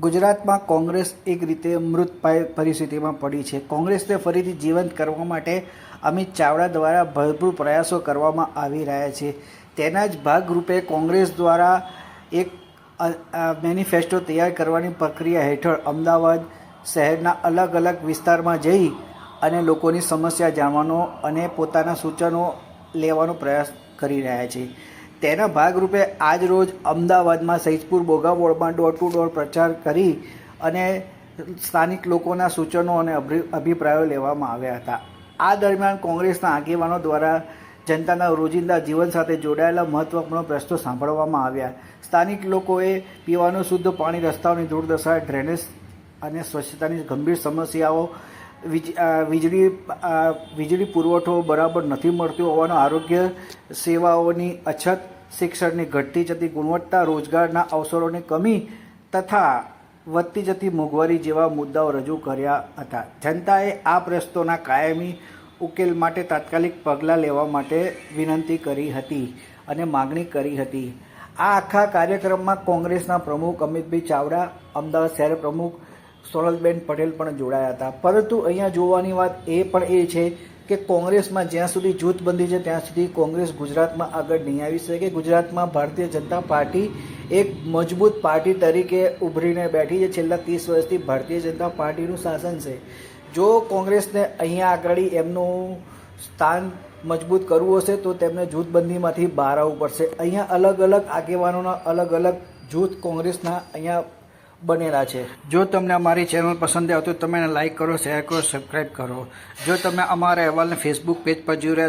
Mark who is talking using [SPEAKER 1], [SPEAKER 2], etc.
[SPEAKER 1] ગુજરાતમાં કોંગ્રેસ એક રીતે મૃતપાય પરિસ્થિતિમાં પડી છે. કોંગ્રેસને ફરીથી જીવંત કરવા માટે અમિત ચાવડા દ્વારા ભરપૂર પ્રયાસો કરવામાં આવી રહ્યા છે. તેના જ ભાગરૂપે કોંગ્રેસ દ્વારા એક મેનિફેસ્ટો તૈયાર કરવાની પ્રક્રિયા હેઠળ અમદાવાદ શહેરના અલગ અલગ વિસ્તારમાં જઈ અને લોકોની સમસ્યા જાણવાનો અને પોતાના સૂચનો લેવાનો પ્રયાસ કરી રહ્યા છે. તેના ભાગરૂપે આજ રોજ અમદાવાદમાં સૈજપુર બોગા વોર્ડમાં ડોર ટુ ડોર પ્રચાર કરી અને સ્થાનિક લોકોના સૂચનો અને અભિપ્રાયો લેવામાં આવ્યા હતા. આ દરમિયાન કોંગ્રેસના આગેવાનો દ્વારા જનતાના રોજિંદા જીવન સાથે જોડાયેલા મહત્વપૂર્ણ પ્રશ્નો સાંભળવામાં આવ્યા. સ્થાનિક લોકોએ પીવાનું શુદ્ધ પાણી, રસ્તાઓની દુર્દશા, ડ્રેનેજ અને સ્વચ્છતાની ગંભીર સમસ્યાઓ, વીજળી પુરવઠો બરાબર નથી મળતો હોવાનો, આરોગ્ય સેવાઓની અછત, શિક્ષણની ઘટતી જતી ગુણવત્તા, રોજગારના અવસરોની કમી તથા વધતી જતી મોંઘવારી જેવા મુદ્દાઓ રજૂ કર્યા હતા. જનતાએ આ પ્રશ્નોના કાયમી ઉકેલ માટે તાત્કાલિક પગલાં લેવા માટે વિનંતી કરી હતી અને માગણી કરી હતી. આ આખા કાર્યક્રમમાં કોંગ્રેસના પ્રમુખ અમિતભાઈ ચાવડા, અમદાવાદ શહેર પ્રમુખ સોનલબેન પટેલ પણ જોડાયા હતા. પરંતુ અહીંયા જોવાની વાત એ પણ એ છે કે કોંગ્રેસમાં જ્યાં સુધી જૂથબંધી છે ત્યાં સુધી કોંગ્રેસ ગુજરાતમાં આગળ નહીં આવી શકે. ગુજરાતમાં ભારતીય જનતા પાર્ટી એક મજબૂત પાર્ટી તરીકે ઉભરીને બેઠી છે. છેલ્લા 30 વર્ષથી ભારતીય જનતા પાર્ટીનું શાસન છે. જો કોંગ્રેસને અહીંયા આગળ એમનું સ્થાન મજબૂત કરવું હશે તો તેમને જૂથબંધીમાંથી બહાર આવવું પડશે. અહીંયા અલગ અલગ આગેવાનોના અલગ અલગ જૂથ કોંગ્રેસના અહીંયા બનેલા છે. જો તમને અમારી ચેનલ પસંદ આવે તો તમે એને લાઇક કરો, શેર કરો, સબસ્ક્રાઈબ કરો. જો તમે અમારા અહેવાલને ફેસબુક પેજ પર જોઈ રહ્યા છો